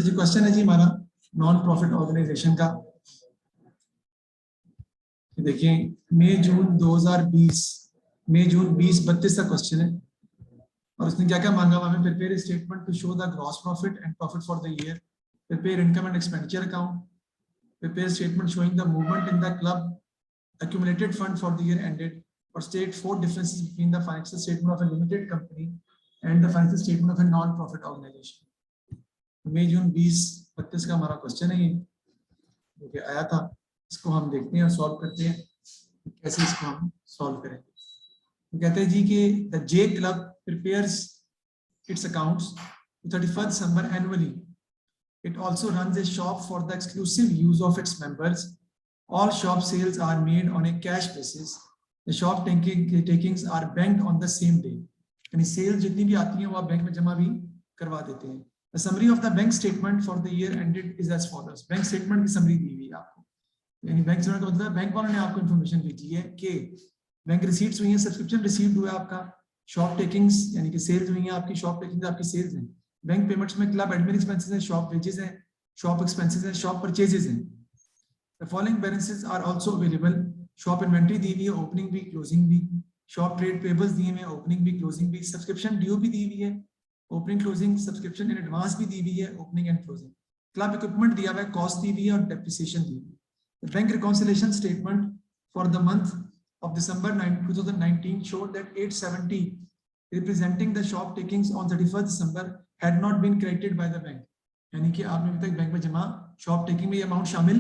जी question है जी हमारा non profit organisation का। देखिए मई जून 2020 का क्वेश्चन है और उसने क्या क्या मांगा हुआ हमें। Prepare statement to show the gross profit and profit for the year, prepare income and expenditure account, prepare statement showing the movement in the club accumulated fund for the year ended, or state 4 differences between the financial statement of a limited company and the financial statement of a non-profit organization। मई जून 20-32 का हमारा question है ये जो कि आया था। इसको हम देखते हैं और सॉल्व करते हैं कैसे इसको हम सॉल्व करेंगे। तो कहते हैं जी कि the J club prepares it's accounts 31 December annually. It also runs a shop for the exclusive use of its members. All shop sales are made on a cash basis. The shop takings are banked on the same day. यानी cell जितनी भी आती हैं वो आप bank में जमा भी करवा देते हैं। The summary of the bank statement for the year ended is as follows. Bank statement की समरी दी हुई है आपको, यानी बैंक स्टेटमेंट का मतलब बैंक वालों ने आपको इन्फॉर्मेशन भेजी है कि बैंक रिसीट्स हुई हैं, सब्सक्रिप्शन रिसीव्ड हुआ है आपका, शॉप टेकिंग्स यानी कि सेल्स हुई हैं आपकी, शॉप टेकिंग्स आपकी सेल्स हैं, बैंक पेमेंट्स में क्लब एडमिन एक्सपेंसेस हैं, शॉप वेजेस हैं, शॉप एक्सपेंसेस हैं, शॉप परचेजेस हैं। The following balances are also available. Shop inventory दी हुई है, ओपनिंग भी क्लोजिंग भी, शॉप ट्रेड पेबल्स दिए हुए हैं, ओपनिंग भी क्लोजिंग भी, सब्सक्रिप्शन ड्यू भी दी हुई है, opening closing, subscription in advance भी दी हुई है, opening and closing, club equipment दिया हुआ है, कॉस्ट दी हुई है और डेप्रिसिएशन दी हुई है। Bank reconciliation statement for the month of December 2019 showed that 870 representing the shop takings on 31st December had not been credited by the bank। यानी कि आपने अभी तक बैंक में जमा शॉप टेकिंग में ये अमाउंट शामिल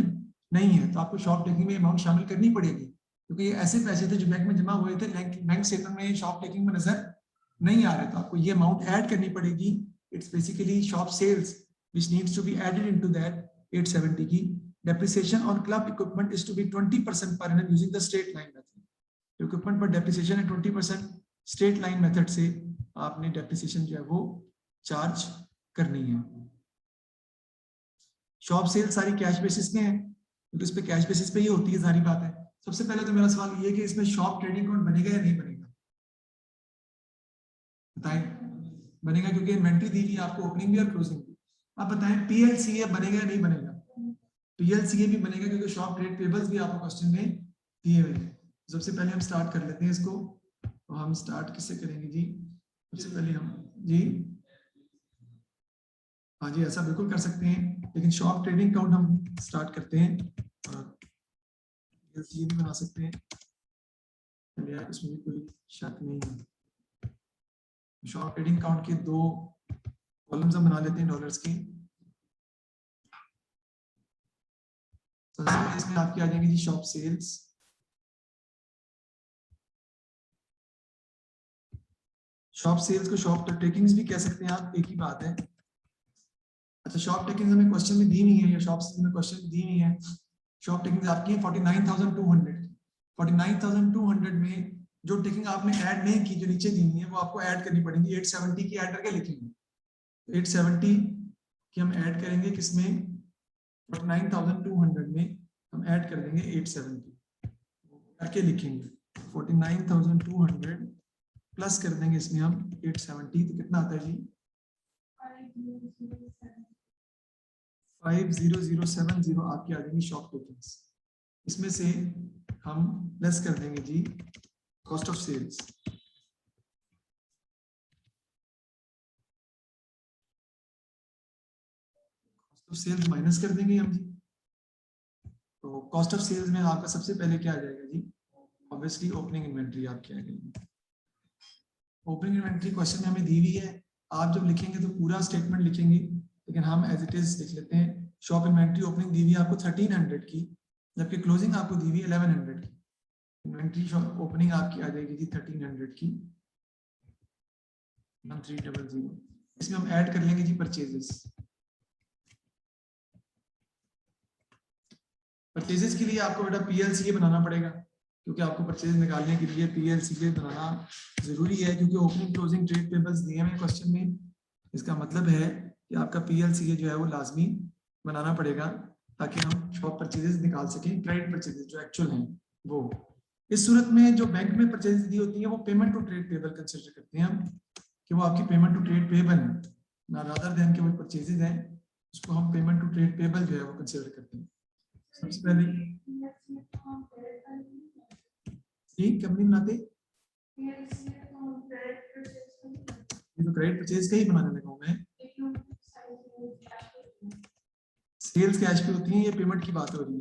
नहीं है, तो आपको शॉप टेकिंग में अमाउंट शामिल करनी पड़ेगी क्योंकि ये ऐसे पैसे थे जो बैंक में जमा हुए थे, बैंक स्टेटमेंट में शॉप टेकिंग में नजर नहीं आ रहे, तो आपको ये अमाउंट ऐड करनी पड़ेगी। It's basically shop sales which needs to be added into that 870 की। Depreciation on club equipment is to be 20% per annum using the straight line method. Equipment पर डेप्रिसिएशन है 20%, स्ट्रेट लाइन मेथड से आपने depreciation जो है वो charge करनी है। शॉप सेल सारी कैश बेसिस पे है, तो इस पे कैश बेसिस पे ही होती है, सारी बात है। सबसे पहले तो मेरा सवाल ये है कि इसमें शॉप ट्रेडिंग अकाउंट बनेगा या नहीं बनेगा, बताएं। बनेगा क्योंकि इन्वेंट्री दी हुई है आपको, ओपनिंग भी और क्लोजिंग भी। आप बताएं पीएलसीए बनेगा या नहीं बनेगा। पीएलसीए भी बनेगा क्योंकि शॉप ट्रेड पेबल्स भी आपको क्वेश्चन में दिए हुए हैं। सबसे पहले हम स्टार्ट कर लेते हैं इसको, तो हम स्टार्ट किससे करेंगे जी। सबसे पहले हम जी हाँ जी ऐसा बिल्कुल कर सकते हैं, लेकिन शॉप ट्रेडिंग अकाउंट हम स्टार्ट करते हैं और ये भी बना सकते हैं, इसमें भी कोई शक नहीं है। शॉप ट्रेडिंग अकाउंट के 2 कॉलम्स हम बना लेते हैं डॉलर्स की। सबसे इसमें आपकी आ जाएंगी जी शॉप सेल्स, शॉप सेल्स को शॉप टेकिंग्स भी कह सकते हैं आप, एक ही बात है। अच्छा शॉप टेकिंग्स हमें क्वेश्चन में दी नहीं है, या शॉप सेल्स में क्वेश्चन दी नहीं है। शॉप टेकिंग्स आपकी है 49,200। 49,200 में जो टेकिंग आपने ऐड नहीं की, जो नीचे दी हुई है, वो आपको ऐड करनी पड़ेगी। 870 की ऐड करके लिखेंगे, 870 की हम ऐड करेंगे किसमें, 49,200 में हम ऐड कर देंगे 870 करके लिखेंगे। 49,200 प्लस कर देंगे इसमें हम 870, तो कितना आता है जी 50070 आपकी आ जाएंगी शॉप टेकिंग्स। इसमें से हम लेस कर देंगे जी cost of sales. Cost of sales minus कर देंगे हम जी। तो कॉस्ट ऑफ सेल्स में आपका सबसे पहले क्या आ जाएगा जी, ऑब्वियसली ओपनिंग इन्वेंट्री आपकी आ जाएगी। ओपनिंग इन्वेंट्री क्वेश्चन में हमें दी हुई है, आप जब लिखेंगे तो पूरा स्टेटमेंट लिखेंगे, लेकिन हम एज इट इज लिख लेते हैं। शॉप इन्वेंट्री ओपनिंग दी हुई है आपको 1300 की, जबकि क्लोजिंग आपको दी हुई है 1100 की। इन्वेंट्री ओपनिंग आपकी आ जाएगी जी 1300 की 1300। इसमें हम ऐड कर लेंगे जी परचेजेस। परचेजेस के लिए आपको बेटा पीएलसीए बनाना पड़ेगा, क्योंकि आपको परचेज निकालने के लिए पीएलसीए बनाना जरूरी है, क्योंकि ओपनिंग क्लोजिंग ट्रेड पेबल्स दिए हैं क्वेश्चन में। इसका मतलब है कि आपका पीएलसीए जो है वो लाजमी बनाना पड़ेगा, ताकि हम शॉप परचेजेस निकाल सकें, क्रेडिट परचेजेस जो एक्चुअल हैं वो। इस सूरत में जो बैंक में परचेज दी होती है वो payment to trade payable consider करते हैं हम, कि वो आपकी पेमेंट टू ट्रेड पेबल है ना, रादर देन कि वो परचेजेज हैं। उसको हम पेमेंट टू ट्रेड पेबल जो है वो कंसिडर करते हैं। सबसे पहले कंपनी बनाते ये तो क्रेडिट परचेज का ही बनाने लगा हूं मैं। सेल्स कैश पे होती है, ये पेमेंट की बात हो रही है।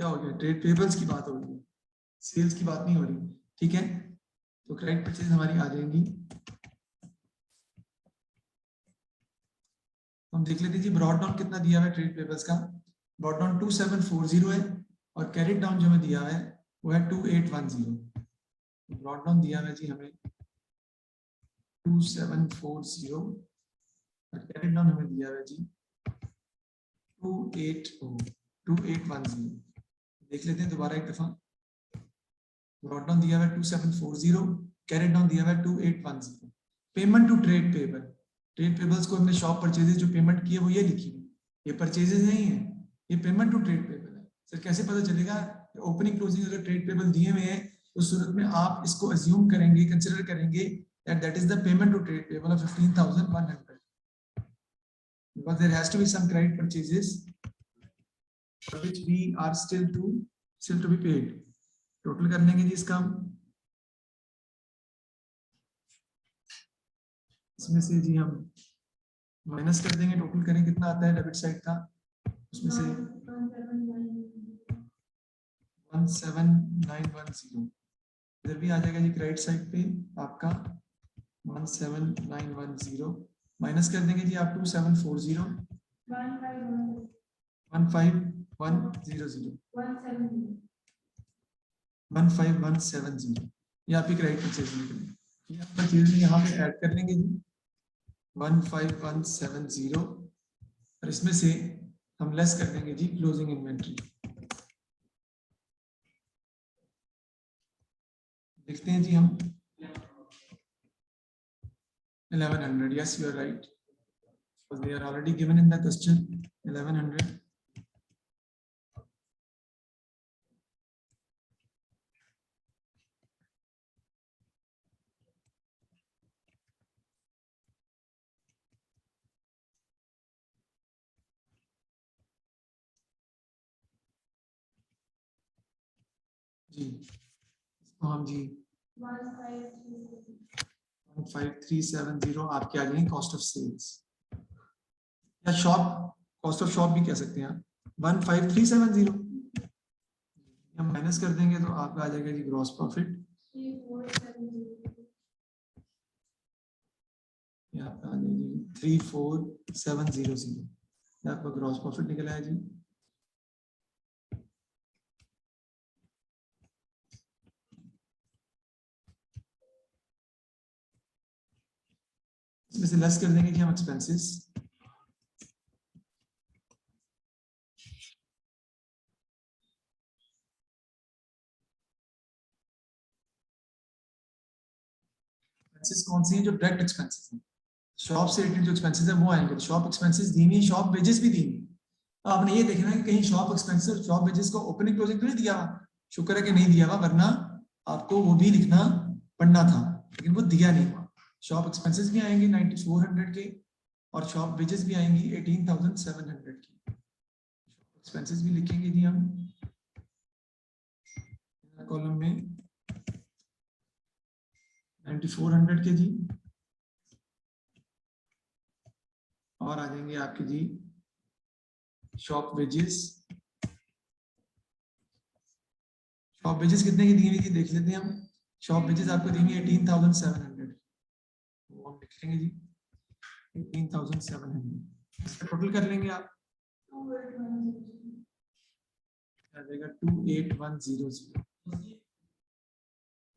क्या हो गया, ट्रेड पेबल्स की बात हो रही है, सेल्स की बात नहीं हो रही। ठीक है, तो क्रेडिट परचेज हमारी आ जाएंगी। हम देख लेते हैं जी ब्रॉड डाउन कितना दिया हुआ है ट्रेड पेबल्स का। ब्रॉड डाउन 2740 है और कैरेट डाउन जो हमें दिया हुआ है वो है 2810। ब्रॉड डाउन दिया हुआ है जी हमें 2740 और कैरेट डाउन हमें दिया हुआ है जी 2810। देख लेते हैं दोबारा एक दफा। ब्रॉड डाउन दिया हुआ है 2740, कैरेट डाउन दिया हुआ है 2810। Payment to trade payable, trade payables को हमने शॉप परचेजेस जो पेमेंट की है वो ये लिखी है, ये परचेजेस नहीं है, ये पेमेंट टू ट्रेड पेबल है। सर कैसे पता चलेगा? ओपनिंग क्लोजिंग अगर ट्रेड पेबल दिए हुए हैं तो उस सूरत में आप इसको अज्यूम करेंगे, कंसीडर करेंगे that is the payment to trade payable of 15,100 because there has to be some credit purchases for which we are still to be paid. Total कर लेंगे जी इसका, इसमें से जी हम माइनस कर देंगे, टोटल करें कितना आता है डेबिट साइड का, उसमें से 17910 इधर भी आ जाएगा जी क्रेडिट साइड पे आपका 17910 माइनस कर देंगे जी आप 2740 15170 ये आपकी क्रेडिट परचेज निकलेगी। ये आप परचेज यहाँ पे ऐड कर लेंगे जी 15170 और इसमें से हम लेस कर देंगे जी क्लोजिंग इन्वेंट्री। देखते हैं जी हम 1100, yes you are right because they are already given in the question 1100। जी इसको हम जी 15370 आपके आ जाएंगे कॉस्ट ऑफ सेल्स या शॉप, कॉस्ट ऑफ शॉप भी कह सकते हैं आप 15370 हम माइनस कर देंगे तो आपका आ जाएगा जी ग्रॉस प्रॉफिट 34700 आपका ग्रॉस प्रॉफिट निकला है जी। इसमें से लेस कर देंगे जी हम एक्सपेंसेस, एक्सपेंसेस कौन सी हैं? जो डायरेक्ट एक्सपेंसेस हैं, शॉप से रिलेटेड जो एक्सपेंसेस है वो आएंगे। शॉप एक्सपेंसेस दी हुई, शॉप वेजेस भी दी हुई। आपने ये देखना है कि कहीं शॉप एक्सपेंसेस और शॉप वेजेस को ओपनिंग क्लोजिंग तो नहीं दिया हुआ, शुक्र है कि नहीं दिया हुआ, वरना आपको वो भी लिखना पड़ना था, लेकिन वो दिया नहीं हुआ। शॉप एक्सपेंसेस भी आएंगे 9400 के और शॉप वेजेस भी आएंगी 18700 की। एक्सपेंसेस भी लिखेंगे जी हम कॉलम में 9400 के जी और आ जाएंगे आपके जी शॉप वेजेस। शॉप वेजेस कितने की दी हुई थी देख लेते हैं हम। शॉप वेजेस आपको दी हुई 18700, वो हम लिख लेंगे जी 18700। इसका टोटल कर लेंगे आप, आ जाएगा 28100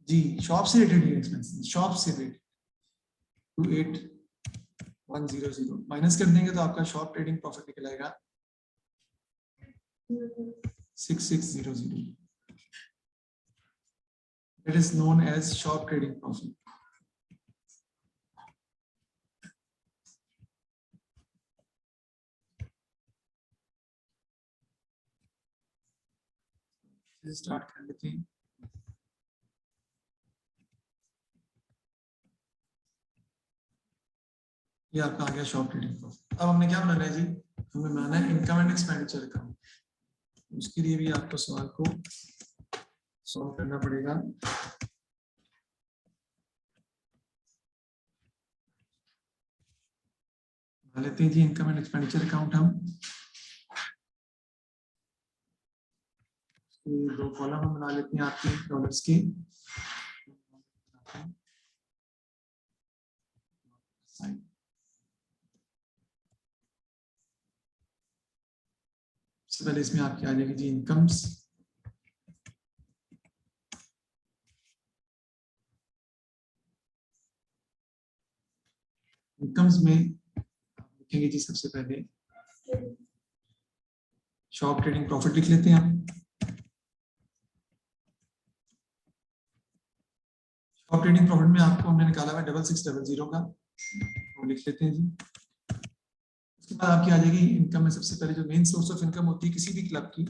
जी। शॉप से रिलेटेड एक्सपेंसेस, शॉप से रिलेटेड 28100 माइनस कर देंगे तो आपका शॉप ट्रेडिंग प्रॉफिट निकल आएगा 6600। It is known as shop trading profit. Start कर लेते हैं। ये आपका आ गया शॉप ट्रेडिंग प्रॉफिट। अब हमने क्या बनाना है जी, हमें बनाना है इनकम एंड एक्सपेंडिचर अकाउंट। उसके लिए भी आपको सवाल को सॉल्व करना पड़ेगा। बना लेते हैं जी इनकम एंड एक्सपेंडिचर अकाउंट। हम दो कॉलम हम बना लेते हैं आपके डॉलर्स के। सबसे पहले इसमें आपकी आ जाएगी जी इनकम्स। इनकम्स में आप लिखेंगे जी सबसे पहले शॉप ट्रेडिंग प्रॉफिट लिख लेते हैं हम। शॉप ट्रेडिंग प्रॉफिट में आपको हमने निकाला हुआ 6600 का, वो लिख लेते हैं जी। उसके बाद आपकी आ जाएगी इनकम में सबसे पहले जो मेन सोर्स ऑफ इनकम होती है किसी भी क्लब की,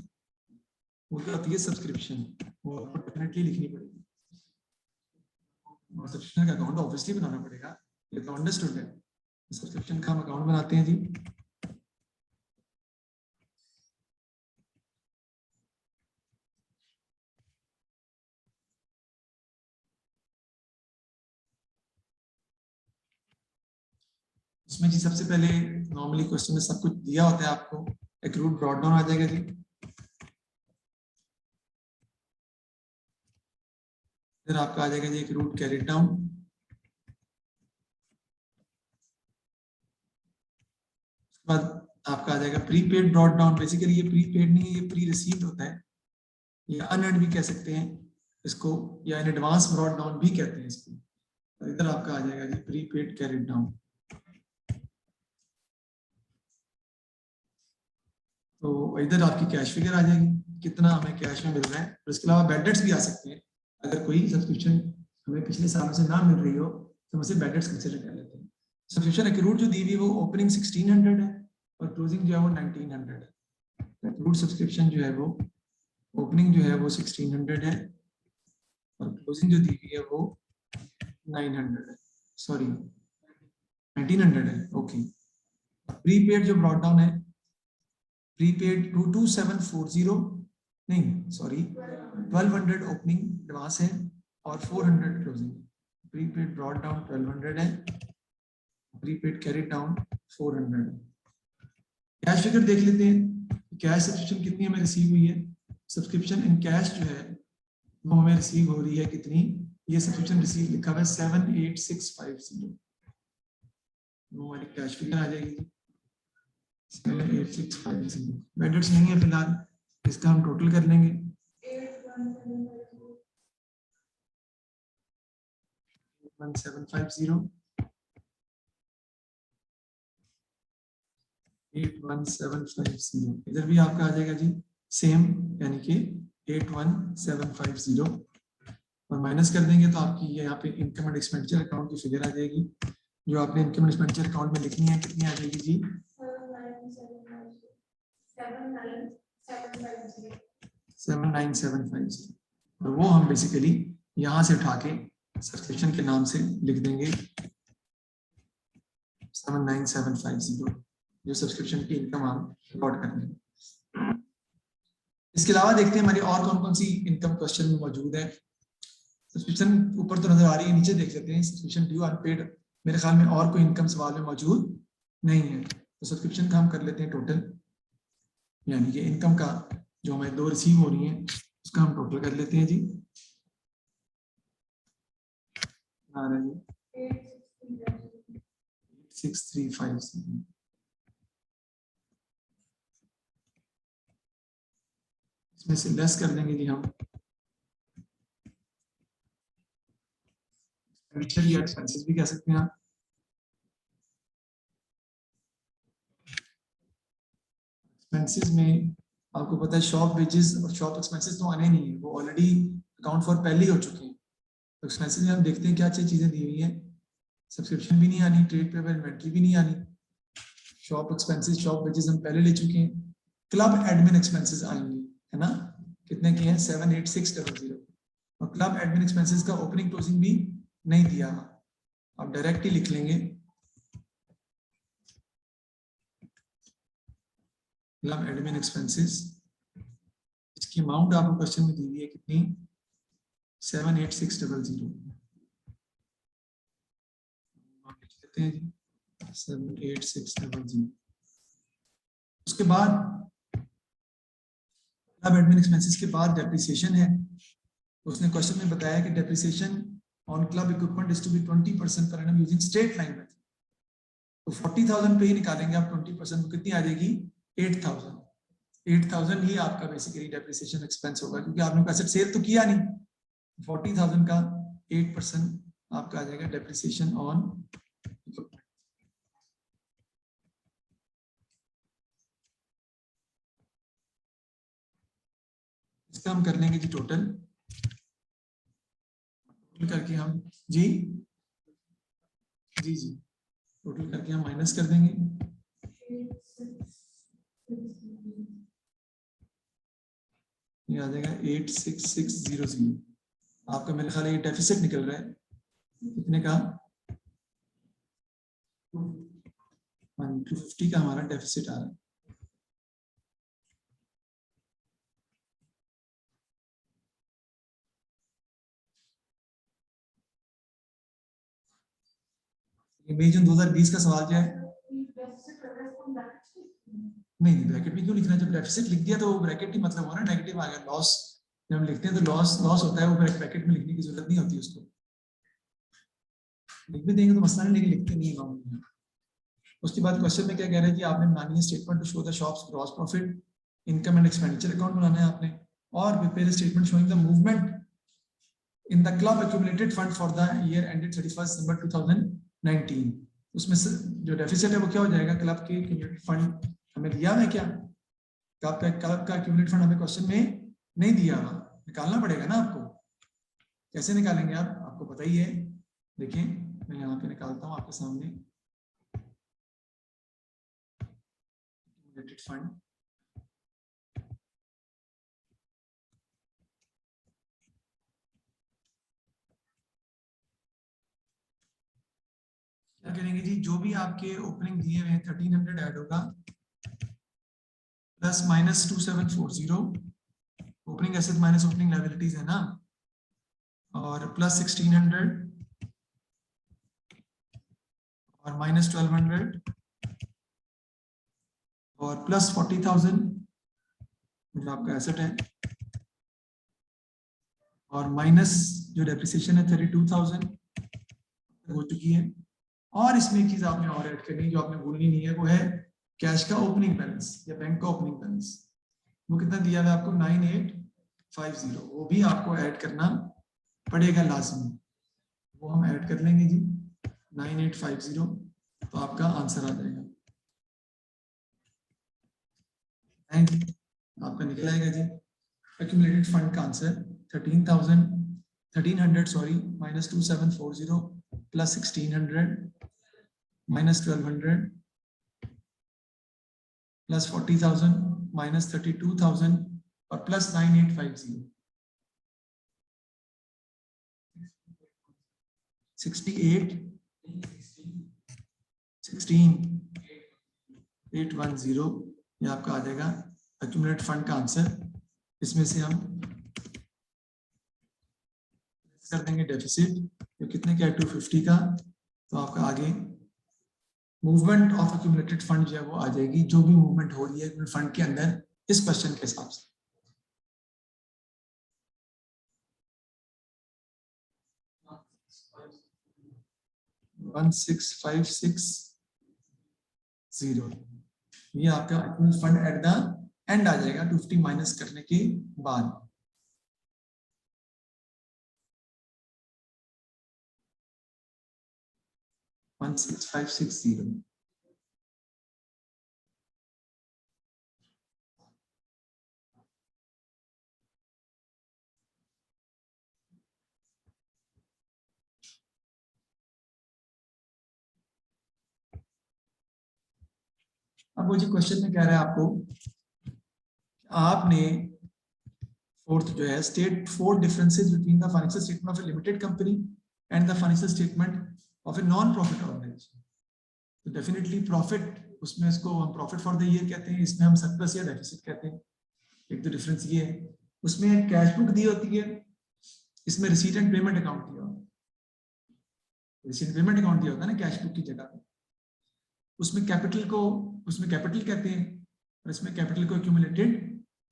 वो क्या होती है सब्सक्रिप्शन, वो आपको डेफिनेटली लिखनी पड़ेगी। और सब्सक्रिप्शन का अकाउंट ऑब्वियसली बनाना पड़ेगा, ये तो अंडरस्टूड है। सब्सक्रिप्शन का हम अकाउंट बनाते हैं जी। उसमें जी सबसे पहले नॉर्मली क्वेश्चन में सब कुछ दिया होता है आपको, एक्रूड ब्रॉट डाउन आ जाएगा जी। फिर आपका आ जाएगा जी एक्रूड कैरिड डाउन। उसके बाद आपका आ जाएगा प्रीपेड ब्रॉट डाउन। बेसिकली ये प्रीपेड नहीं है, ये प्री रिसीव्ड होता है, या अनअर्न्ड भी कह सकते हैं इसको, या इन एडवांस ब्रॉट डाउन भी कहते हैं इसको। तो इधर आपका आ जाएगा जी प्रीपेड कैरिड डाउन। तो इधर आपकी कैश फिगर आ जाएगी, कितना हमें कैश में मिल रहा है। और इसके अलावा बैड डेट्स भी आ सकते हैं, अगर कोई सब्सक्रिप्शन हमें पिछले साल से ना मिल रही हो तो हम उसे बैड डेट्स कंसीडर कर लेते हैं। सब्सक्रिप्शन एक्रूड जो दी हुई है वो ओपनिंग 1600 है और क्लोजिंग जो है वो 1900 है। एक्रूड सब्सक्रिप्शन जो है वो ओपनिंग जो है वो 1600 है और क्लोजिंग जो दी हुई है वो 900 है, सॉरी 1900 है। ओके, प्रीपेड जो ब्रॉट डाउन है, प्रीपेड 22740 नहीं सॉरी 1200 ओपनिंग एडवांस है और 400 क्लोजिंग। प्रीपेड ब्रॉट डाउन 1200 है, प्रीपेड कैरिड डाउन 400 है। कैश फिगर देख लेते हैं, कैश सब्सक्रिप्शन कितनी हमें रिसीव हुई है। सब्सक्रिप्शन इन कैश जो है वो हमें रिसीव हो रही है कितनी, ये सब्सक्रिप्शन रिसीव लिखा हुआ है 78650, वो हमारी कैश फिगर आ जाएगी 78650। बैडेट्स नहीं है फिलहाल, इसका हम टोटल कर लेंगे। 81750 81750, इधर भी आपका आ जाएगा जी सेम, यानी कि 81750 और माइनस कर देंगे तो आपकी ये यहाँ पे इनकम एंड एक्सपेंडिचर अकाउंट की फिगर आ जाएगी, जो आपने इनकम एंड एक्सपेंडिचर अकाउंट में लिखनी है। कितनी आ जाएगी जी 79750। और वो हम बेसिकली यहाँ से उठा के सब्सक्रिप्शन के नाम से लिख देंगे 79750, जो सब्सक्रिप्शन की इनकम हम रिकॉर्ड कर लेंगे। इसके अलावा देखते हैं हमारी और कौन कौन सी इनकम क्वेश्चन में मौजूद है। सब्सक्रिप्शन ऊपर तो नजर आ रही है, नीचे देख लेते हैं सब्सक्रिप्शन ड्यू अनपेड। मेरे ख्याल में और कोई इनकम सवाल में मौजूद नहीं है, तो सब्सक्रिप्शन का हम कर लेते हैं टोटल, यानी कि इनकम का जो हमें 2 रिसीव हो रही है उसका हम टोटल कर लेते हैं जी। आ रहा है 6357, इसमें से लेस कर देंगे जी हम एक्सपेंडिचर या एक्सपेंसेस भी कह सकते हैं आप। एक्सपेंसेस में आपको पता है शॉप वेजेस और शॉप एक्सपेंसेस तो आने नहीं है, वो ऑलरेडी अकाउंट फॉर पहले ही हो चुके हैं। तो एक्सपेंसेस में हम देखते हैं क्या अच्छी चीजें दी हुई हैं। सब्सक्रिप्शन भी नहीं आनी, ट्रेड पेबल इन्वेंट्री भी नहीं आनी, शॉप एक्सपेंसेस शॉप वेजेस हम पहले ले चुके हैं। क्लब एडमिन एक्सपेंसेस आएंगे, है ना, कितने की हैं 78600, और क्लब एडमिन एक्सपेंसेस का ओपनिंग क्लोजिंग भी नहीं दिया, आप डायरेक्ट ही लिख लेंगे क्लब एडमिन एक्सपेंसेस, इसकी अमाउंट आपको क्वेश्चन में दी हुई है कितनी, 78600 लिखते हैं जी, 78600। उसके बाद क्लब एडमिन एक्सपेंसेस के बाद डेप्रिसिएशन है। उसने क्वेश्चन में बताया कि depreciation on club equipment is to be 20% per annum using straight line method. तो 40,000 पे ही निकालेंगे आप 20%, तो कितनी आ जाएगी, 8,000। 8,000 ही आपका बेसिकली डेप्रिसिएशन एक्सपेंस होगा, क्योंकि आपने एसेट सेल तो किया नहीं। 40,000 का 8% आपका आ जाएगा डेप्रिसिएशन ऑन इक्विपमेंट। इसका हम कर लेंगे जी टोटल करके हम जी जी जी टोटल करके हम माइनस कर देंगे। ये आ जाएगा 86600। आपका मेरे ख्याल ये डेफिसिट निकल रहा है कितने का, 250 का हमारा डेफिसिट आ रहा है। मई जून 2020 का सवाल क्या है? नहीं ब्रैकेट में क्यों लिखना, जब डेफिसिट लिख दिया तो वो ब्रैकेट ही मतलब हुआ ना, नेगेटिव आ गया। लॉस जब हम लिखते हैं तो लॉस होता है, वो ब्रैकेट में लिखने की जरूरत नहीं होती उसको। लिख भी देंगे तो मसला नहीं, लेकिन लिखते नहीं है। उसके बाद क्वेश्चन में क्या कह रहे हैं कि आपने बनानी है statement to show the shops gross profit, income and expenditure account बनाना है आपने, और prepare statement showing the movement in the club accumulated fund for the year ended 31 December 2019। उसमें से जो डेफिसिट है वो क्या हो जाएगा, क्लब के एक्यूमुलेटेड फंड हमें दिया है क्या, क्लब का एक्यूमुलेटेड फंड हमें क्वेश्चन में नहीं दिया हुआ, निकालना पड़ेगा ना आपको। कैसे निकालेंगे आप, आपको पता ही है। देखिए मैं यहाँ पे निकालता हूँ आपके सामने एक्यूमुलेटेड फंड। क्या करेंगे जी, जो भी आपके ओपनिंग दिए हुए हैं 1300 ऐड होगा, plus minus 2740 opening asset minus opening liabilities है ना, और प्लस 1600 और माइनस 1200 और प्लस 40,000 जो आपका एसेट है, और माइनस जो डेप्रिसिएशन है 32,000 हो चुकी है। और इसमें एक चीज आपने और ऐड करनी जो आपने भूलनी नहीं है, वो है कैश का ओपनिंग बैलेंस या बैंक का ओपनिंग बैलेंस। वो कितना दिया है आपको, 9850, वो भी आपको ऐड करना पड़ेगा लाजमी। वो हम ऐड कर लेंगे जी 9850, तो आपका आंसर आ जाएगा। आपका निकल आएगा जी एक्यूमुलेटेड फंड का answer 1300 sorry minus 2740 plus 1600 minus 1200 plus 40,000 minus 32,000 और प्लस 9850। 810 ये आपका आ जाएगा एक्यूमुलेटेड फंड का आंसर। इसमें से हम कर देंगे डेफिसिट, तो कितने का है 250 का, तो आपका आगे मूवमेंट ऑफ एक्यूमुलेटेड फंड जो है वो आ जाएगी, जो भी मूवमेंट हो रही है फंड के अंदर इस क्वेश्चन के हिसाब से। वन 16,560 ये आपका accumulated fund at the end आ जाएगा 250 माइनस करने के बाद। वन 16,560 अब वो जो क्वेश्चन में कह रहा है आपको, आपने फोर्थ जो है state 4 differences between the financial statement of a limited company and the financial statement of a non profit organisation. तो डेफिनेटली प्रॉफिट उसमें इसको हम प्रॉफिट फॉर द ईयर कहते हैं, इसमें हम सरप्लस या डेफिसिट कहते हैं। एक तो डिफरेंस ये है, उसमें कैश बुक दी होती है, इसमें रिसीट एंड पेमेंट अकाउंट दिया होता है। रिसीट पेमेंट अकाउंट दिया होता है ना कैश बुक की जगह पे। उसमें कैपिटल कहते हैं और इसमें कैपिटल को एक्यूमुलेटेड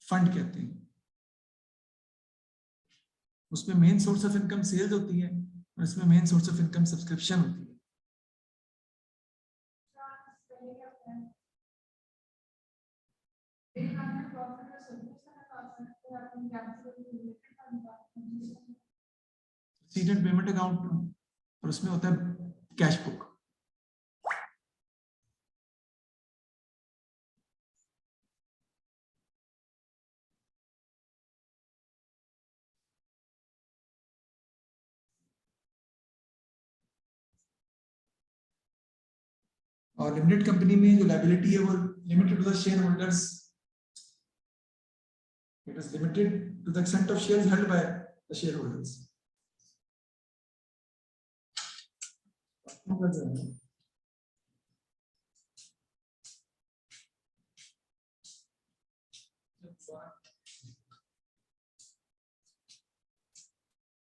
फंड कहते हैं। उसमें main source of income sales होती है और इसमें main source of income subscription होती है। रिसीट एंड पेमेंट अकाउंट और उसमें होता है कैश बुक। और लिमिटेड कंपनी में जो लायबिलिटी है वो limited to the shareholders, it is limited to the extent of shares held by the shareholders.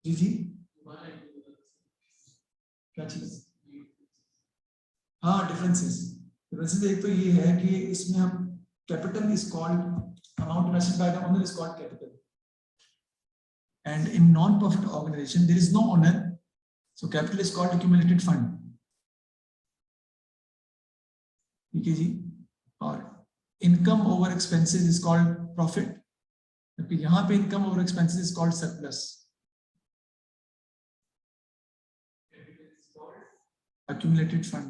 जी जी क्या चीज? हाँ डिफरेंसेस एक तो ये है कि इसमें हम capital is called amount invested by the owner is called capital, and in non profit organisation there is no owner, so capital is called accumulated fund. ठीक है जी। और income over expenses is called profit, जबकि यहाँ पे income over expenses is called surplus, accumulated fund।